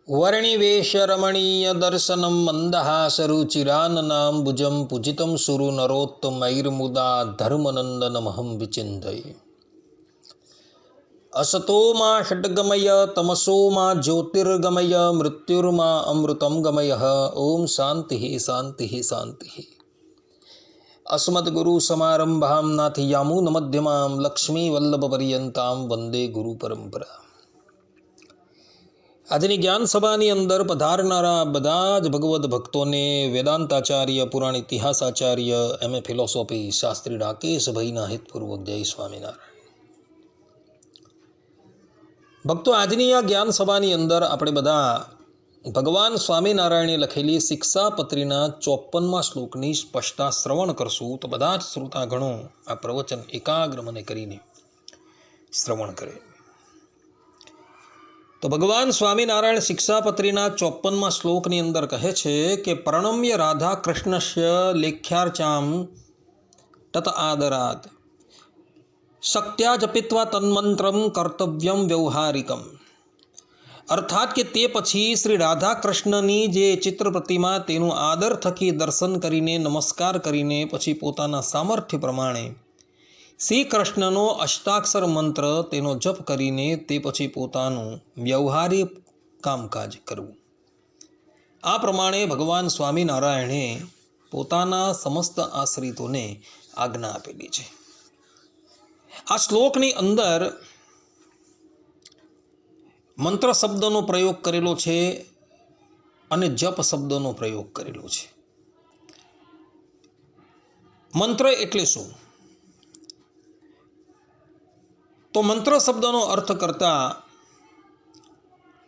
वर्णिवेशरमणीय दर्शनं मन्दहासरुचिराननाम्बुजं पूजितं सुरु नरोत्तमैर्मुदा धर्मनन्दनमहं विचिन्तये। असतो मा षड्गमय तमसो मा ज्योतिर्गमय मृत्युर्मा अमृतं गमयः। ओम शांति शांति शांति। अस्मद्गुरुसमारम्भां नाथयामुनमध्यमां लक्ष्मीवल्लभपर्यन्तां वंदे गुरुपरंपरा। આજની જ્ઞાન સભાની અંદર પધારનારા બધા જ ભગવદ્ ભક્તોને વેદાંતાચાર્ય પુરાણ ઇતિહાસાચાર્ય એમએ ફિલોસોફી શાસ્ત્રી રાકેશભાઈના હિતપૂર્વક જય સ્વામિનારાયણ। ભક્તો, આજની આ જ્ઞાન સભાની અંદર આપણે બધા ભગવાન સ્વામિનારાયણે લખેલી શિક્ષાપત્રીના 54મા શ્લોકની સ્પષ્ટતા શ્રવણ કરશું। તો બધા જ શ્રોતાગણો આ પ્રવચન એકાગ્ર મને કરીને શ્રવણ કરે। તો ભગવાન સ્વામિનારાયણ શિક્ષાપત્રીના 54મા શ્લોકની અંદર કહે છે કે પ્રણમ્ય રાધા કૃષ્ણસ્ય લેખ્યાર્ચામ તત આદરાત શક્ત્યા જપિત્વા તન્મંત્રમ કર્તવ્યમ વ્યવહારિકમ। અર્થાત કે તે પછી શ્રી રાધા કૃષ્ણની જે ચિત્ર પ્રતિમા તેનું આદર થકી દર્શન કરીને નમસ્કાર કરીને પછી પોતાના સામર્થ્ય પ્રમાણે શ્રી કૃષ્ણનો અષ્ટાક્ષર મંત્ર તેનો જપ કરીને તે પછી પોતાનું વ્યવહારિક કામકાજ કરવું। આ પ્રમાણે ભગવાન સ્વામિનારાયણે પોતાના સમસ્ત આશ્રિતોને આજ્ઞા આપેલી છે। આ શ્લોકની અંદર મંત્ર શબ્દનો પ્રયોગ કરેલો છે અને જપ શબ્દનો પ્રયોગ કરેલો છે। મંત્ર એટલે શું? તો મંત્ર શબ્દનો અર્થ કરતા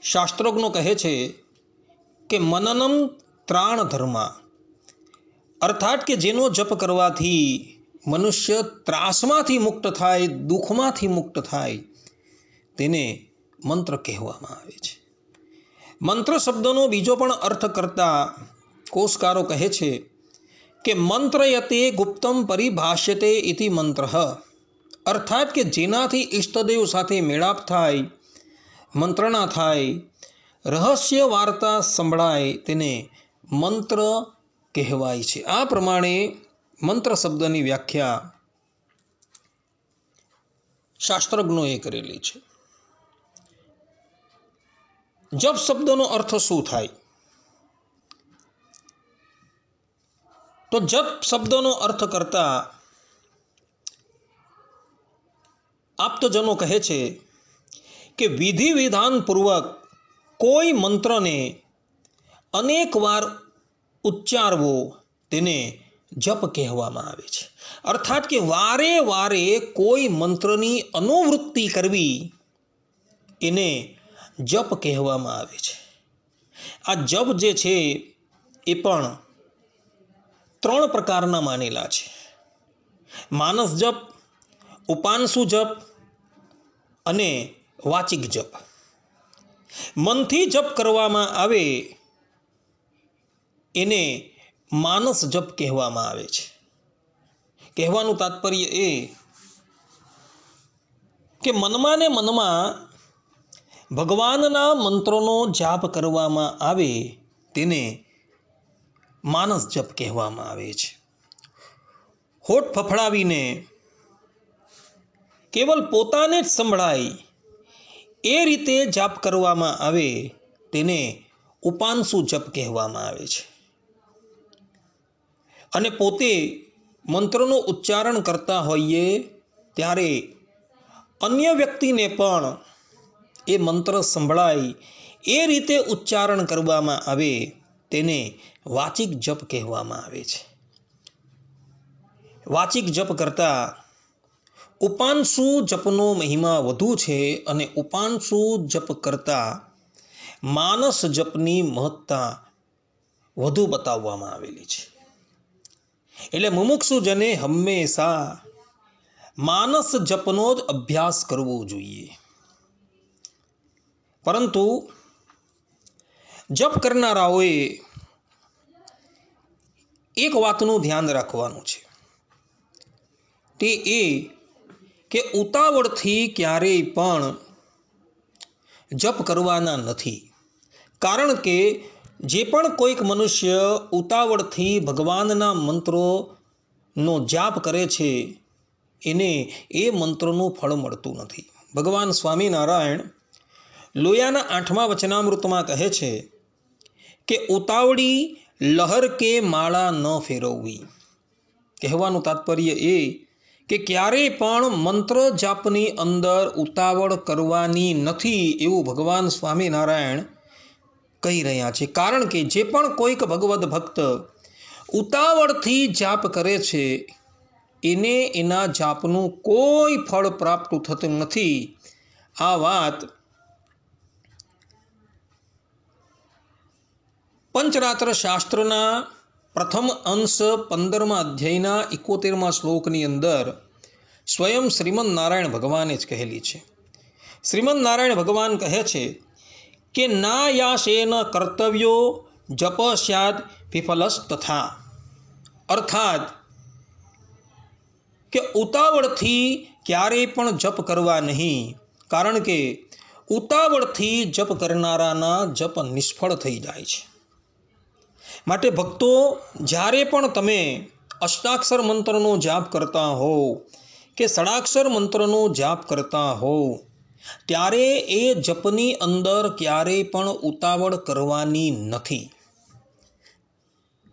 શાસ્ત્રજ્ઞો કહે છે કે મનનમ ત્રાણ ધર્મા, અર્થાત કે જેનો જપ કરવાથી મનુષ્ય ત્રાસમાંથી મુક્ત થાય, દુઃખમાંથી મુક્ત થાય તેને મંત્ર કહેવામાં આવે છે। મંત્ર શબ્દનો બીજો પણ અર્થ કરતા કોશકારો કહે છે કે મંત્રયતે ગુપ્તમ પરિભાષ્યતે ઇતિ મંત્ર, અર્થાત કે જેનાથી ઈષ્ટદેવ સાથે મેળાપ થાય, મંત્રણા થાય, રહસ્ય વાર્તા સંભળાય તેને મંત્ર કહેવાય છે। આ પ્રમાણે મંત્ર શબ્દની વ્યાખ્યા શાસ્ત્રજ્ઞોએ કરેલી છે। જપ શબ્દનો અર્થ શું થાય? તો જપ શબ્દનો અર્થ કરતા આપ્તજનો કહે છે કે વિધિ વિધાનપૂર્વક કોઈ મંત્રને અનેક વાર ઉચ્ચારવો તેને જપ કહેવામાં આવે છે। અર્થાત કે વારે વારે કોઈ મંત્રની અનુવૃત્તિ કરવી એને જપ કહેવામાં આવે છે। આ જપ જે છે એ પણ 3 પ્રકારના માનેલા છે: માનસ જપ, ઉપાંશુ જપ અને વાચિક જપ। મનથી જપ કરવામાં આવે એને માનસ જપ કહેવામાં આવે છે। કહેવાનું તાત્પર્ય એ કે મનમાં ને મનમાં ભગવાનના મંત્રોનો જાપ કરવામાં આવે તેને માનસ જપ કહેવામાં આવે છે। હોઠ ફફડાવીને કેવલ પોતાને જ સંભળાય એ રીતે જાપ કરવામાં આવે તેને ઉપાંશુ જપ કહેવામાં આવે છે। અને પોતે મંત્રનું ઉચ્ચારણ કરતા હોઈએ ત્યારે અન્ય વ્યક્તિને પણ એ મંત્ર સંભળાય એ રીતે ઉચ્ચારણ કરવામાં આવે તેને વાચિક જપ કહેવામાં આવે છે। વાચિક જપ કરતાં ઉપાંશુ જપનો મહિમા વધુ છે અને ઉપાંશુ જપ કરતાં માનસ જપની મહત્તા વધુ બતાવવામાં આવેલી છે। એટલે મુમુક્ષુજને હંમેશા માનસ જપનો જ અભ્યાસ કરવો જોઈએ। પરંતુ જપ કરનારાઓએ એક વાતનું ધ્યાન રાખવાનું છે, તે એ કે ઉતાવળથી ક્યારેય પણ જપ કરવાના નથી। કારણ કે જે પણ કોઈક મનુષ્ય ઉતાવળથી ભગવાનના મંત્રોનો જાપ કરે છે એને એ મંત્રોનું ફળ મળતું નથી. ભગવાન સ્વામિનારાયણ લોયાના 8મા વચનામૃતમાં કહે છે કે ઉતાવળી લહર કે માળા ન ફેરવવી. કહેવાનું તાત્પર્ય એ કે ક્યારેય પણ મંત્ર જાપની અંદર ઉતાવળ કરવાની નથી એવું ભગવાન સ્વામિનારાયણ કહી રહ્યા છે. કારણ કે જે પણ કોઈક ભગવદ્ ભક્ત ઉતાવળથી જાપ કરે છે એને એના જાપનું કોઈ ફળ પ્રાપ્ત થતું નથી. આ વાત પંચરાત્ર શાસ્ત્રના પ્રથમ અંશ 15મા અધ્યાયના 71મા શ્લોકની અંદર સ્વયં શ્રીમદ નારાયણ ભગવાને જ કહેલી છે. શ્રીમદ નારાયણ ભગવાન કહે છે કે ના યાસેન કર્તવ્યો જપ સ્યાદ વિફલસ્તથા. અર્થાત કે ઉતાવળથી ક્યારેય પણ જપ કરવા નહીં, કારણ કે ઉતાવળથી જપ કરનારાના જપ નિષ્ફળ થઈ જાય છે. માટે ભક્તો, જ્યારે પણ તમે અષ્ટાક્ષર મંત્રનો જાપ કરતા હો કે ષડાક્ષર મંત્રનો જાપ કરતા હો ત્યારે એ જપની અંદર ક્યારેય પણ ઉતાવળ કરવાની નથી.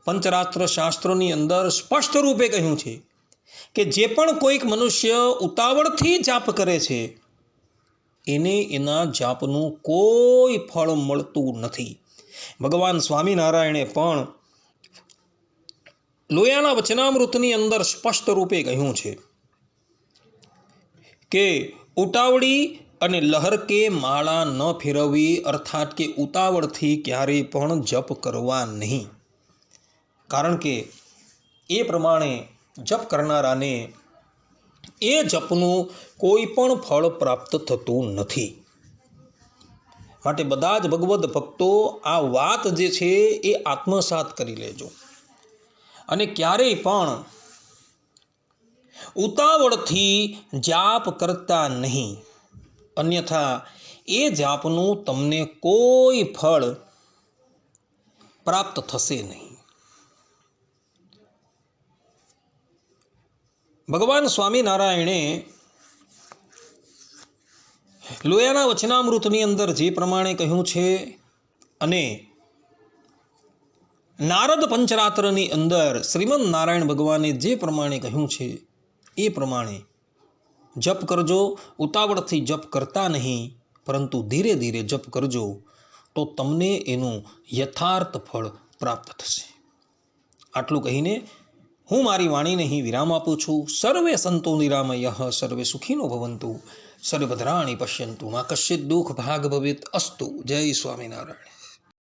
પંચરાત્ર શાસ્ત્રોની અંદર સ્પષ્ટ રૂપે કહ્યું છે કે જે પણ કોઈક મનુષ્ય ઉતાવળથી જાપ કરે છે એને એના જાપનું કોઈ ફળ મળતું નથી. ભગવાન સ્વામિનારાયણે પણ લોયાના વચનામૃતની અંદર સ્પષ્ટ રૂપે કહ્યું છે કે ઉતાવળી અને લહર કે માળા ન ફેરવવી, અર્થાત કે ઉતાવળથી ક્યારેય પણ જપ કરવા નહીં. કારણ કે એ પ્રમાણે જપ કરનારાને એ જપનું કોઈ પણ ફળ પ્રાપ્ત થતું નથી. માટે બધા જ ભગવદ્ ભક્તો આ વાત જે છે એ આત્મસાત કરી લેજો અને ક્યારેય પણ ઉતાવળથી જાપ કરતા નહીં, અન્યથા એ જાપનું તમને કોઈ ફળ પ્રાપ્ત થશે નહીં. ભગવાન સ્વામિનારાયણે લોયાના વચનામૃતની અંદર જે પ્રમાણે કહ્યું છે અને નારદ પંચરાત્રની અંદર શ્રીમદ નારાયણ ભગવાને જે પ્રમાણે કહ્યું છે એ પ્રમાણે જપ કરજો. ઉતાવળથી જપ કરતા નહીં, પરંતુ ધીરે ધીરે જપ કરજો તો તમને એનું યથાર્થ ફળ પ્રાપ્ત થશે. આટલું કહીને હું મારી વાણીને અહીં વિરામ આપું છું. સર્વે સંતો નિરામયઃ, સર્વે સુખીનો ભવન્તુ, સર્વભદ્રાણિ પશ્યન્તુ, મા કશ્ચિદ દુઃખ ભાગ ભવેત અસ્તુ. જય સ્વામિનારાયણ.